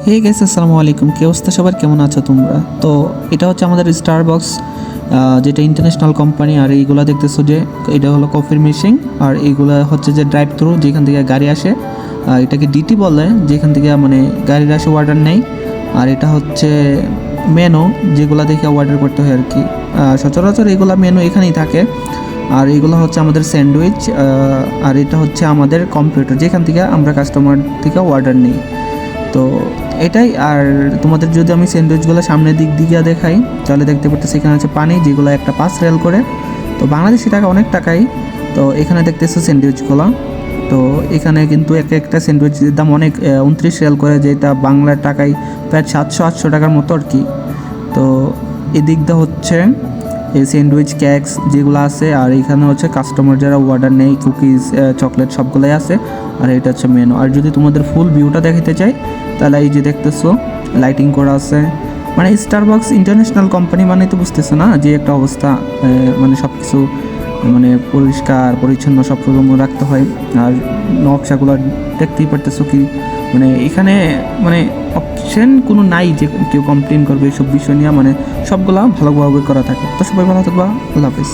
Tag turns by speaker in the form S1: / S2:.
S1: Hey guys, আসসালামু আলাইকুম। কি অবস্থা সবার, কেমন আছো তোমরা? তো এটা হচ্ছে আমাদের স্টারবক্স, যেটা ইন্টারন্যাশনাল কোম্পানি। আর এইগুলা দেখতেছো যে এটা হলো কফির মেশিন, আর এইগুলা হচ্ছে যে ড্রাইভ থ্রু, যেখান থেকে গাড়ি আসে। এটাকে ডিটি বলে, যেখান থেকে মানে গাড়ির আসে, অর্ডার নেই। আর এটা হচ্ছে মেনু, যেগুলা দেখে অর্ডার করতে হয় আর কি। সচরাচর এইগুলা মেনু এখানেই থাকে। আর এইগুলো হচ্ছে আমাদের স্যান্ডউইচ, আর এটা হচ্ছে আমাদের কম্পিউটার, যেখান থেকে আমরা কাস্টমার থেকে অর্ডার নিই। তো এটাই। আর তোমাদের যদি আমি স্যান্ডউইচগুলো সামনের দিক দিয়ে দেখাই, তাহলে দেখতে পারতেছি এখানে আছে পানি, যেগুলো একটা 5 রিয়াল করে। তো বাংলাদেশি টাকা অনেক টাকাই। তো এখানে দেখতেছো স্যান্ডউইচগুলো। তো এখানে কিন্তু একটা স্যান্ডউইচের দাম অনেক, 29 রিয়াল করে, যেটা বাংলার টাকায় প্রায় 700-800 টাকার মতো আর কি। তো এদিকটা হচ্ছে এই স্যান্ডউইচ কেকস যেগুলো আছে, আর এখানে হচ্ছে কাস্টমার যারা অর্ডার নেয়, কুকিজ, চকলেট সবগুলোই আছে। আর এটা হচ্ছে মেনু। আর যদি তোমাদের ফুল ভিউটা দেখাতে চাই, তাহলে এই যে দেখতেছো লাইটিং করা আছে। মানে স্টারবক্স ইন্টারন্যাশনাল কোম্পানি মানে তো বুঝতেছো না যে একটা অবস্থা, মানে সব কিছু মানে পরিষ্কার পরিচ্ছন্ন সব রকম রাখতে হয়। আর নকশাগুলো দেখতেই পারতেছো কি, মানে এখানে মানে অপশন কোনো নাই যে কেউ কমপ্লেন করবে এইসব বিষয় নিয়ে। মানে সবগুলা ভালোভাবে করা থাকে। তো সবাই ভালো থাকবা, আল্লাহ হাফিজ।